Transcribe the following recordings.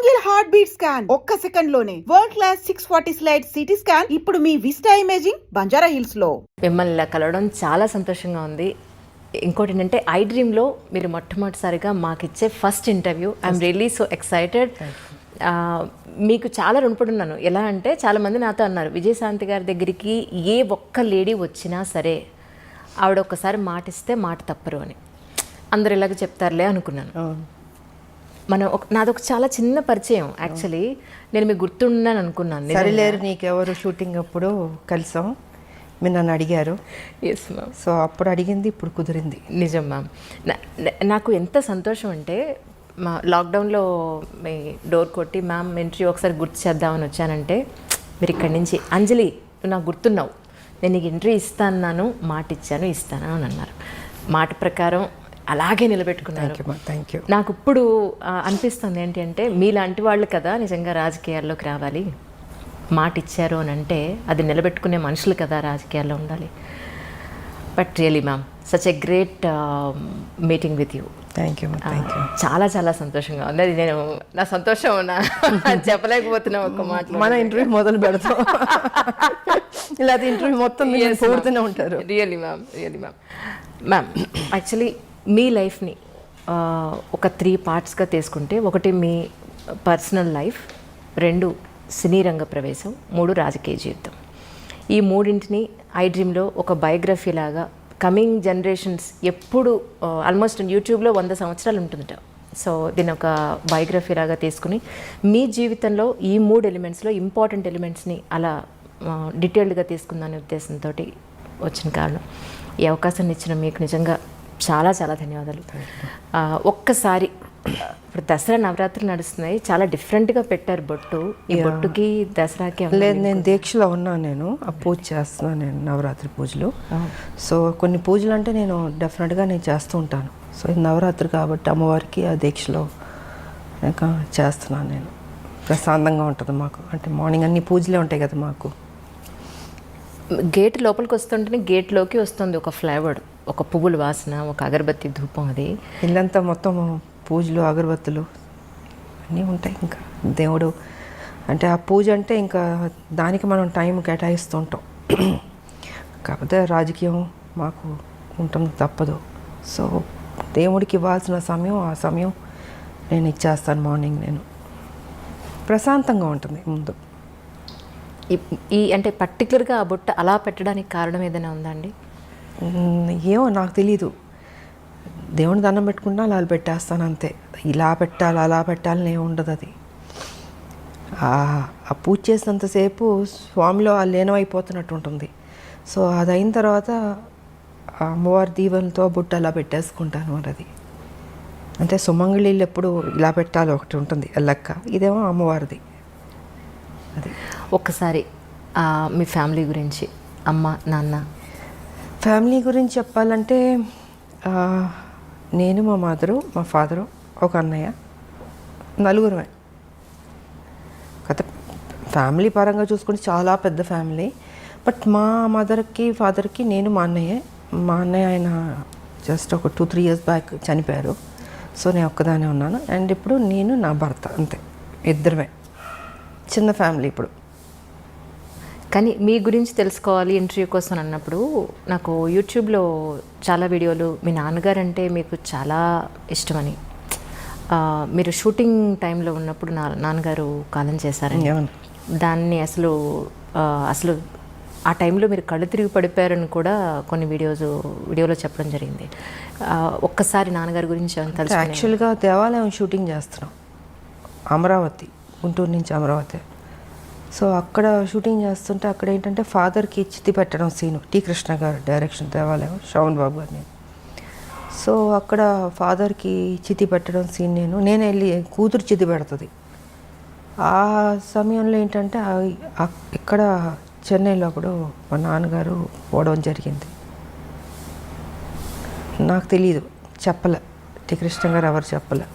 Single heart beat scan ఒక్క second లోనే world class 640 slide CT scan ఇప్పుడు మీ vista imaging Banjara hills లో. మిమ్మల్ని ఇలా కలవడం చాలా సంతోషంగా ఉంది. ఇంకోటి ఏంటంటే ఐ డ్రీమ్లో మీరు మొట్టమొదటిసారిగా మాకు ఇచ్చే first interview. I'm really so excited. మీకు చాలా రుణపడి ఉన్నాను. ఎలా అంటే చాలామంది నాతో అన్నారు, విజయశాంతి గారి దగ్గరికి ఏ ఒక్క లేడీ వచ్చినా సరే ఆవిడ ఒక్కసారి మాట ఇస్తే మాట తప్పరు అని. అందరు ఇలాగ చెప్తారులే అనుకున్నాను. నాదొక చాలా చిన్న పరిచయం. యాక్చువల్లీ నేను మీకు గుర్తున్నాను అనుకున్నాను. సరిలేరు నీకెవరు షూటింగ్ అప్పుడు కలిసాం, మీరు నన్ను అడిగారు. Yes ma'am. సో అప్పుడు అడిగింది ఇప్పుడు కుదిరింది. నిజం మ్యామ్. నాకు ఎంత సంతోషం అంటే మా లాక్డౌన్లో మీ డోర్ కొట్టి మ్యామ్ ఎంట్రీ ఒకసారి గుర్తు చేద్దామని వచ్చానంటే మీరు ఇక్కడి నుంచి అంజలి నువ్వు నాకు గుర్తున్నావు, నేను నీకు ఎంట్రీ ఇస్తాను, మాట ఇచ్చాను, ఇస్తాను అని అన్నారు. మాట ప్రకారం అలాగే నిలబెట్టుకున్నారు. Thank you. నాకు ఇప్పుడు అనిపిస్తుంది ఏంటి అంటే మీలాంటి వాళ్ళు కదా నిజంగా రాజకీయాల్లోకి రావాలి. మాట ఇచ్చారు అని అంటే అది నిలబెట్టుకునే మనుషులు కదా రాజకీయాల్లో ఉండాలి. But really ma'am such a great meeting with you. Thank you. చాలా చాలా సంతోషంగా ఉంది. అది నేను నా సంతోషం చెప్పలేకపోతున్నా ఒక్క మాట. మన ఇంటర్వ్యూ మొదలు పెడతాం ఇలా ఇంటర్వ్యూ మొత్తం పూర్తనే ఉంటారు. Really ma'am, really ma'am. Ma'am actually మీ లైఫ్ని ఒక 3 పార్ట్స్గా తీసుకుంటే, ఒకటి మీ పర్సనల్ లైఫ్, 2 సినీ రంగ ప్రవేశం, 3 రాజకీయ జీవితం. ఈ మూడింటిని ఐ డ్రీమ్లో ఒక బయోగ్రఫీ లాగా కమింగ్ జనరేషన్స్ ఎప్పుడు ఆల్మోస్ట్ యూట్యూబ్లో 100 సంవత్సరాలు ఉంటుందట. సో దీన్ని ఒక బయోగ్రఫీ లాగా తీసుకుని మీ జీవితంలో ఈ 3 ఎలిమెంట్స్లో ఇంపార్టెంట్ ఎలిమెంట్స్ని అలా డీటెయిల్డ్గా తీసుకుందానే ఉద్దేశంతో వచ్చిన కారణం. ఈ అవకాశాన్ని ఇచ్చిన మీకు నిజంగా చాలా చాలా ధన్యవాదాలు. ఒక్కసారి ఇప్పుడు దసరా నవరాత్రులు నడుస్తున్నాయి, చాలా డిఫరెంట్గా పెట్టారు బొట్టు. ఈ బొట్టుకి దసరాకి లేదు, నేను దీక్షలో ఉన్నాను. నేను ఆ పూజ చేస్తున్నాను, నేను నవరాత్రి పూజలు. సో కొన్ని పూజలు అంటే నేను డెఫినెట్గా నేను చేస్తూ ఉంటాను. సో ఇది నవరాత్రి కాబట్టి అమ్మవారికి ఆ దీక్షలో ఇంకా చేస్తున్నాను నేను. ప్రశాంతంగా ఉంటుంది మాకు. అంటే మార్నింగ్ అన్ని పూజలే ఉంటాయి కదా మాకు. గేట్ లోపలికి వస్తుంటేనే గేట్లోకి వస్తుంది ఒక ఫ్లేవర్, ఒక పువ్వుల వాసన, ఒక అగరబత్తి ధూపం. అది ఇల్లంతా మొత్తం పూజలు అగరబత్తులు అన్నీ ఉంటాయి. ఇంకా దేవుడు అంటే ఆ పూజ అంటే ఇంకా దానికి మనం టైం కేటాయిస్తూ ఉంటాం. కాకపోతే రాజకీయం మాకు ఉంటుంది, తప్పదు. సో దేవుడికి ఇవ్వాల్సిన సమయం ఆ సమయం నేను ఇచ్చేస్తాను. మార్నింగ్ నేను ప్రశాంతంగా ఉంటుంది ముందు. ఈ అంటే పర్టికులర్గా ఆ బొట్ట అలా పెట్టడానికి కారణం ఏదైనా ఉందండి? ఏమో నాకు తెలీదు. దేవుని దండం పెట్టుకుంటా అలా పెట్టేస్తాను అంతే. ఇలా పెట్టాలి అలా పెట్టాలని ఏమి ఉండదు. అది ఆ పూజ చేసినంతసేపు స్వామిలో ఆ లీనం అయిపోతున్నట్టు ఉంటుంది. సో అది అయిన తర్వాత అమ్మవారి దీవెనలతో బుట్ట అలా పెట్టేసుకుంటాను. మరి అది అంటే సుమంగళీళ్ళు ఎప్పుడు ఇలా పెట్టాలి ఒకటి ఉంటుంది లెక్క. ఇదేమో అమ్మవారిది. అది ఒక్కసారి మీ ఫ్యామిలీ గురించి, అమ్మ నాన్న. ఫ్యామిలీ గురించి చెప్పాలంటే నేను, మా మదరు, మా ఫాదరు, ఒక అన్నయ్య, నలుగురమే. కథ ఫ్యామిలీ పరంగా చూసుకుంటే చాలా పెద్ద ఫ్యామిలీ. బట్ మా మదర్కి ఫాదర్కి నేను మా అన్నయ్య ఆయన జస్ట్ ఒక 2-3 ఇయర్స్ బ్యాక్ చనిపోయారు. సో నేను ఒక్కదానే ఉన్నాను. అండ్ ఇప్పుడు నేను నా భర్త, అంతే, ఇద్దరమే. చిన్న ఫ్యామిలీ ఇప్పుడు. కానీ మీ గురించి తెలుసుకోవాలి ఇంటర్వ్యూ కోసం అన్నప్పుడు నాకు యూట్యూబ్లో చాలా వీడియోలు మీ నాన్నగారు అంటే మీకు చాలా ఇష్టమని, మీరు షూటింగ్ టైంలో ఉన్నప్పుడు నాన్నగారు కాలం చేశారని, దాన్ని అసలు ఆ టైంలో మీరు కళ్ళు తిరిగి పడిపోయారని కూడా కొన్ని వీడియోలో చెప్పడం జరిగింది. ఒక్కసారి నాన్నగారి గురించి తెలుసు. యాక్చువల్గా దేవాలయం షూటింగ్ చేస్తున్నాం, అమరావతి, గుంటూరు నుంచి అమరావతి. సో అక్కడ షూటింగ్ చేస్తుంటే అక్కడ ఏంటంటే ఫాదర్కి చితి పెట్టడం సీను, టి కృష్ణ గారు డైరెక్షన్, దేవాలయం, శ్రవణ్ బాబు గారిని. సో అక్కడ ఫాదర్కి చితి పెట్టడం సీన్ నేను వెళ్ళి కూతురు చితి పెడుతుంది. ఆ సమయంలో ఏంటంటే ఇక్కడ చెన్నైలో అప్పుడు మా నాన్నగారు పోవడం జరిగింది. నాకు తెలియదు, చెప్పలే, టి కృష్ణ గారు ఎవరు చెప్పలే.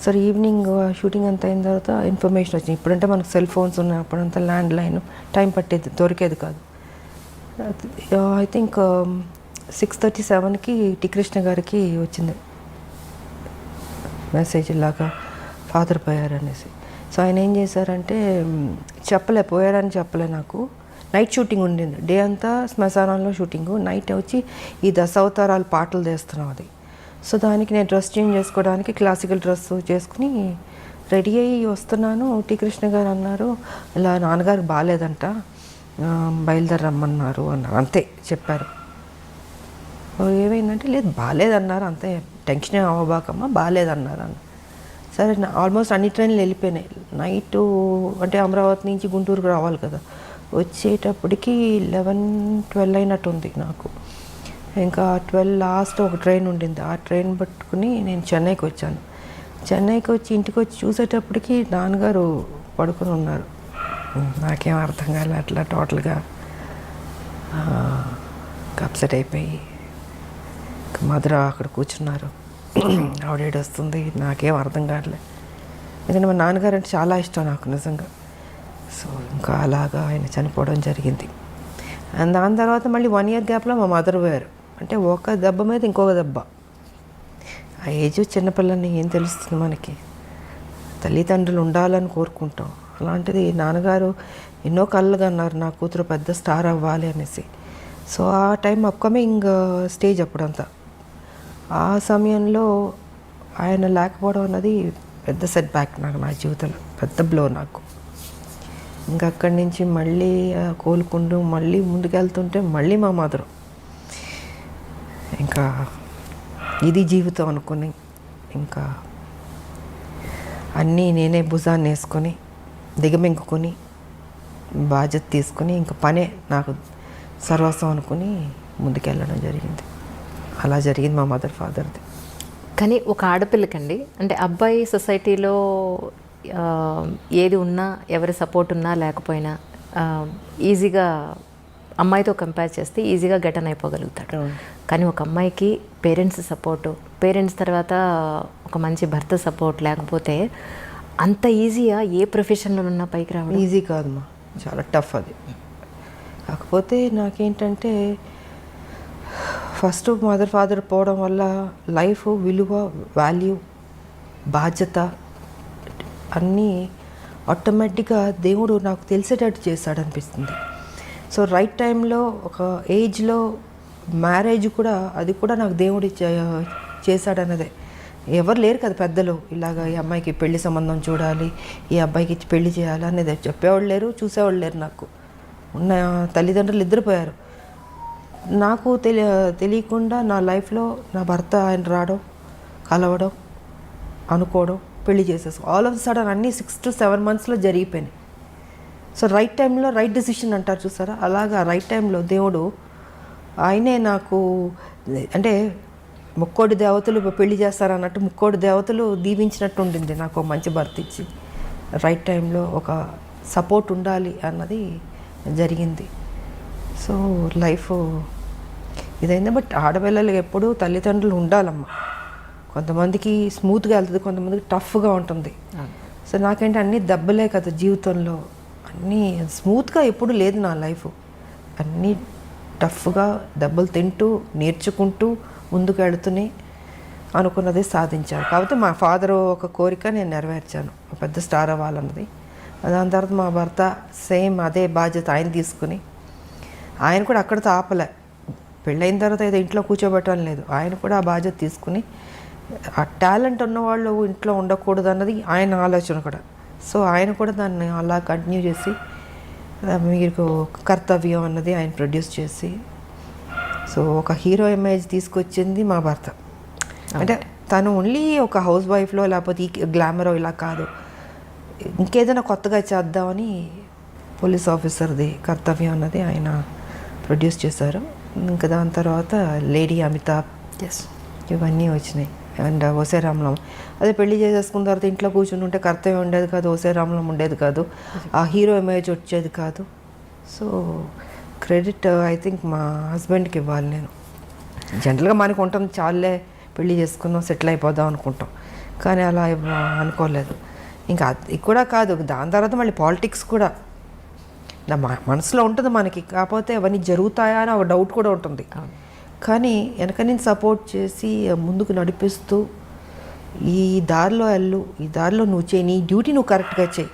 సరే ఈవినింగ్ షూటింగ్ అంతా అయిన తర్వాత ఇన్ఫర్మేషన్ వచ్చింది. ఇప్పుడంటే మనకు సెల్ ఫోన్స్ ఉన్నాయి, అప్పుడంతా ల్యాండ్ లైన్, టైం పట్టేది, దొరికేది కాదు. ఐ థింక్ 6:37కి టి కృష్ణ గారికి వచ్చింది మెసేజ్ ఇలాగా ఫాదర్ పోయారనేసి. సో ఆయన ఏం చేశారంటే పోయారని చెప్పలే నాకు. నైట్ షూటింగ్ ఉండింది, డే అంతా శ్మశానంలో షూటింగు, నైట్ వచ్చి ఈ దశావతారాలు పాటలు చేస్తున్నాం అది. సో దానికి నేను డ్రెస్ చేంజ్ చేసుకోవడానికి క్లాసికల్ డ్రెస్ చేసుకుని రెడీ అయ్యి వస్తున్నాను. టీ కృష్ణ గారు అన్నారు, ఇలా నాన్నగారికి బాగాలేదంట, బయలుదేరమ్మన్నారు అన్నారు. అంతే చెప్పారు. ఏమైందంటే లేదు బాగాలేదన్నారు, అంతే టెన్షన్ అవ్వబాకమ్మా, బాగాలేదన్నారు అన్న. సరే ఆల్మోస్ట్ అన్ని ట్రైన్లు వెళ్ళిపోయినాయి. నైటు అంటే అమరావతి నుంచి గుంటూరుకు రావాలి కదా, వచ్చేటప్పటికి 11-12 అయినట్టుంది నాకు. ఇంకా 12 లాస్ట్ ఒక ట్రైన్ ఉండింది, ఆ ట్రైన్ పట్టుకుని నేను చెన్నైకి వచ్చాను. చెన్నైకి వచ్చి ఇంటికి వచ్చి చూసేటప్పటికి నాన్నగారు పడుకుని ఉన్నారు. నాకేం అర్థం కాలే, అట్లా టోటల్గా అప్సెట్ అయిపోయి మధుర అక్కడ కూర్చున్నారు. ఆవిడేడు వస్తుంది, నాకేం అర్థం కావట్లే. ఎందుకంటే మా నాన్నగారు అంటే చాలా ఇష్టం నాకు నిజంగా. సో ఇంకా అలాగా ఆయన చనిపోవడం జరిగింది. అండ్ దాని తర్వాత మళ్ళీ 1 year గ్యాప్లో మా మదర్ పోయారు. అంటే ఒక దెబ్బ మీద ఇంకొక దెబ్బ. ఆ ఏజ్ చిన్నపిల్లని ఏం తెలుస్తుంది మనకి, తల్లిదండ్రులు ఉండాలని కోరుకుంటాం. అలాంటిది నాన్నగారు ఎన్నో కళ్ళుగా అన్నారు నా కూతురు పెద్ద స్టార్ అవ్వాలి అనేసి. సో ఆ టైం అప్కమింగ్ స్టేజ్ అప్పుడంతా. ఆ సమయంలో ఆయన లేకపోవడం అన్నది పెద్ద సెట్ బ్యాక్ నాకు, నా జీవితంలో పెద్ద బ్లో నాకు. ఇంకా అక్కడి నుంచి మళ్ళీ కోలుకుంటూ మళ్ళీ ముందుకెళ్తుంటే మళ్ళీ మా మదరు ఇంకా ఇది జీవితం అనుకుని ఇంకా అన్నీ నేనే భుజాన్ని వేసుకొని దిగమింగుకొని బాధ్యత తీసుకుని ఇంకా పనే నాకు సర్వస్వం అనుకుని ముందుకెళ్ళడం జరిగింది. అలా జరిగింది మా మదర్ ఫాదర్ది. కానీ ఒక ఆడపిల్లకండి, అంటే అబ్బాయి సొసైటీలో ఏది ఉన్నా, ఎవరి సపోర్ట్ ఉన్నా లేకపోయినా ఈజీగా అమ్మాయితో కంపేర్ చేస్తే ఈజీగా గెటన్ అయిపోగలుగుతాడు. కానీ ఒక అమ్మాయికి పేరెంట్స్ సపోర్టు, పేరెంట్స్ తర్వాత ఒక మంచి భర్త సపోర్ట్ లేకపోతే అంత ఈజీగా ఏ ప్రొఫెషన్లో ఉన్నా పైకి రావడం ఈజీ కాదమ్మా, చాలా టఫ్ అది. కాకపోతే నాకేంటంటే ఫస్ట్ మదర్ ఫాదర్ పోవడం వల్ల లైఫ్ విలువ, వాల్యూ, బాధ్యత అన్నీ ఆటోమేటిక్గా దేవుడు నాకు తెలిసేటట్టు చేశాడు అనిపిస్తుంది. సో రైట్ టైంలో ఒక ఏజ్లో మ్యారేజ్ కూడా, అది కూడా నాకు దేవుడు చేశాడన్నదే. ఎవరు లేరు కదా పెద్దలు, ఇలాగ ఈ అమ్మాయికి పెళ్లి సంబంధం చూడాలి, ఈ అబ్బాయికి ఇచ్చి పెళ్లి చేయాలి అనేది చెప్పేవాళ్ళు లేరు, చూసేవాళ్ళు లేరు. నాకు ఉన్న తల్లిదండ్రులు ఇద్దరు నాకు తెలియకుండా నా లైఫ్లో నా భర్త ఆయన రావడం, కలవడం, అనుకోవడం, పెళ్లి చేసేసి ఆల్ ఆఫ్ సడన్ అన్నీ 6 to 7 monthsలో జరిగిపోయినాయి. సో రైట్ టైంలో రైట్ డెసిషన్ అంటారు చూసారా, అలాగా రైట్ టైంలో దేవుడు ఆయనే నాకు, అంటే ముక్కోడి దేవతలు పెళ్లి చేస్తారన్నట్టు ముక్కోడి దేవతలు దీవించినట్టు ఉండింది నాకు మంచి భర్త ఇచ్చి. రైట్ టైంలో ఒక సపోర్ట్ ఉండాలి అన్నది జరిగింది. సో లైఫ్ ఇదైంది. బట్ ఆడపిల్లలకి ఎప్పుడూ తల్లిదండ్రులు ఉండాలమ్మా. కొంతమందికి స్మూత్గా వెళ్తుంది, కొంతమందికి టఫ్గా ఉంటుంది. సో నాకేంటి అన్నీ దెబ్బలే కదా జీవితంలో, అన్నీ స్మూత్గా ఎప్పుడు లేదు నా లైఫ్. అన్నీ టఫ్గా దెబ్బలు తింటూ నేర్చుకుంటూ ముందుకు వెళుతూనే అనుకున్నది సాధించాను. కాకపోతే మా ఫాదర్ ఒక కోరిక నేను నెరవేర్చాను, పెద్ద స్టార్ అవ్వాలన్నది. దాని తర్వాత మా భర్త సేమ్ అదే బాధ్యత ఆయన తీసుకుని, ఆయన కూడా అక్కడితో ఆపలే. పెళ్ళైన తర్వాత ఏదో ఇంట్లో కూర్చోబెట్టడం లేదు, ఆయన కూడా ఆ బాధ్యత తీసుకుని, ఆ టాలెంట్ ఉన్నవాళ్ళు ఇంట్లో ఉండకూడదు అన్నది ఆయన ఆలోచన కూడా. సో ఆయన కూడా దాన్ని అలా కంటిన్యూ చేసి మీకు కర్తవ్యం అన్నది ఆయన ప్రొడ్యూస్ చేసి, సో ఒక హీరో ఇమేజ్ తీసుకొచ్చింది మా భర్త. అంటే తను ఓన్లీ ఒక హౌస్ వైఫ్లో లేకపోతే ఈ గ్లామరో ఇలా కాదు, ఇంకేదైనా కొత్తగా చేద్దామని పోలీస్ ఆఫీసర్ది కర్తవ్యం అన్నది ఆయన ప్రొడ్యూస్ చేశారు. ఇంకా దాని తర్వాత లేడీ అమితాబ్, ఇవన్నీ వచ్చినాయి. అండ్ ఓసే రామలం, అదే పెళ్లి చేసేసుకున్న తర్వాత ఇంట్లో కూర్చుని ఉంటే కర్తవ్యం ఉండేది కాదు, ఓసే రామలం ఉండేది కాదు, ఆ హీరో ఇమేజ్ వచ్చేది కాదు. సో క్రెడిట్ ఐ థింక్ మా హస్బెండ్కి ఇవ్వాలి నేను. జనరల్గా మనకు ఉంటుంది, చాలే పెళ్లి చేసుకుందాం సెటిల్ అయిపోదాం అనుకుంటాం, కానీ అలా అనుకోలేదు. ఇంకా అది కూడా కాదు, దాని తర్వాత మళ్ళీ పాలిటిక్స్ కూడా నా మనసులో ఉంటుంది మనకి, కాకపోతే అవన్నీ జరుగుతాయా అని ఒక డౌట్ కూడా ఉంటుంది. కానీ వెనక నేను సపోర్ట్ చేసి ముందుకు నడిపిస్తూ ఈ దారిలో వెళ్ళు, ఈ దారిలో నువ్వు చేయి, నీ డ్యూటీ నువ్వు కరెక్ట్గా చేయి,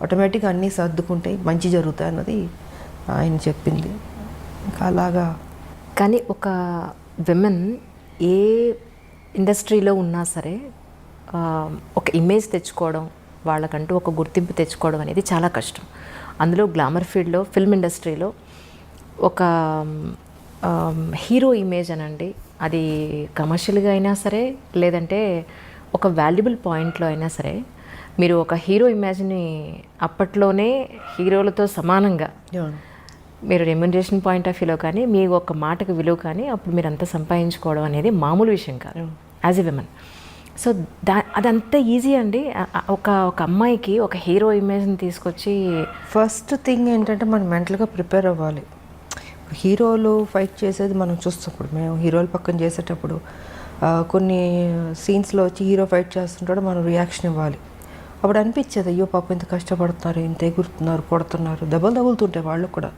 ఆటోమేటిక్గా అన్నీ సర్దుకుంటాయి, మంచి జరుగుతాయి అన్నది ఆయన చెప్పింది. ఇంకా అలాగా. కానీ ఒక విమెన్ ఏ ఇండస్ట్రీలో ఉన్నా సరే ఒక ఇమేజ్ తెచ్చుకోవడం, వాళ్ళకంటూ ఒక గుర్తింపు తెచ్చుకోవడం అనేది చాలా కష్టం. అందులో గ్లామర్ ఫీల్డ్లో, ఫిల్మ్ ఇండస్ట్రీలో ఒక హీరో ఇమేజ్ అనండి, అది కమర్షియల్గా అయినా సరే లేదంటే ఒక వాల్యుబుల్ పాయింట్లో అయినా సరే, మీరు ఒక హీరో ఇమేజ్ని అప్పట్లోనే హీరోలతో సమానంగా మీరు రెమ్యునరేషన్ పాయింట్ ఆఫ్ వ్యూలో కానీ మీ ఒక మాటకు విలువ కానీ అప్పుడు మీరు అంతా సంపాదించుకోవడం అనేది మామూలు విషయం కాదు యాజ్ ఎ విమెన్. సో అదంతా ఈజీ అండి. ఒక అమ్మాయికి ఒక హీరో ఇమేజ్ని తీసుకొచ్చి ఫస్ట్ థింగ్ ఏంటంటే మనం మెంటల్గా ప్రిపేర్ అవ్వాలి. హీరోలు ఫైట్ చేసేది మనం చూస్తున్నప్పుడు, మేము హీరోలు పక్కన చేసేటప్పుడు కొన్ని సీన్స్లో వచ్చి హీరో ఫైట్ చేస్తుంటాడు, మనం రియాక్షన్ ఇవ్వాలి. అప్పుడు అనిపించేది అయ్యో పాప ఇంత కష్టపడుతున్నారు, ఇంత ఎగురుతున్నారు, కొడుతున్నారు, దెబ్బలు తగులుతుంటాయి వాళ్ళు కూడా.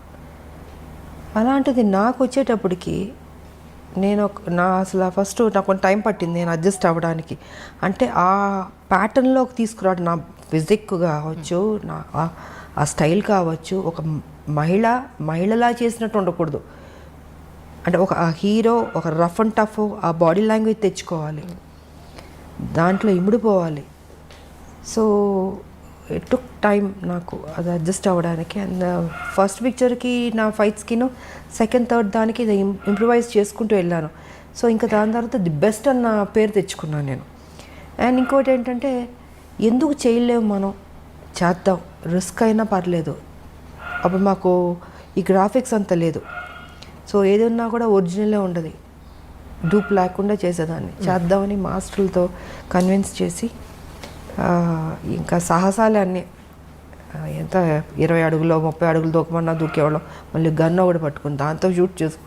అలాంటిది నాకు వచ్చేటప్పటికి అసలు ఫస్ట్ నాకు కొంచెం టైం పట్టింది నేను అడ్జస్ట్ అవ్వడానికి. అంటే ఆ ప్యాటర్న్లోకి తీసుకురావడం, నా ఫిజిక్ కావచ్చు, నా ఆ స్టైల్ కావచ్చు, ఒక మహిళలా చేసినట్టు ఉండకూడదు. అంటే ఒక హీరో ఒక రఫ్ అండ్ టఫ్ ఆ బాడీ లాంగ్వేజ్ తెచ్చుకోవాలి, దాంట్లో ఇమిడిపోవాలి. సో ఇట్ టుక్ టైం నాకు అది అడ్జస్ట్ అవ్వడానికి. అండ్ ఫస్ట్ పిక్చర్కి నా ఫైట్స్కిను సెకండ్ థర్డ్ దానికి ఇది ఇంప్రూవైజ్ చేసుకుంటూ వెళ్ళాను. సో ఇంకా దాని తర్వాత ది బెస్ట్ అన్న పేరు తెచ్చుకున్నాను నేను. అండ్ ఇంకోటి ఏంటంటే ఎందుకు చేయలేము, మనం చేద్దాం, రిస్క్ అయినా పర్లేదు. అప్పుడు మాకు ఈ గ్రాఫిక్స్ అంత లేదు, సో ఏదన్నా కూడా ఒరిజినలే ఉండదు, డూప్ లేకుండా చేసేదాన్ని. చేద్దామని మాస్టర్లతో కన్విన్స్ చేసి ఇంకా సాహసాలే అన్నీ. ఎంత 20 అడుగులో 30 అడుగులు దూకమన్నా దూకేవాళ్ళం. మళ్ళీ గన్ ఒకటి పట్టుకుని దాంతో షూట్ చేసుకుని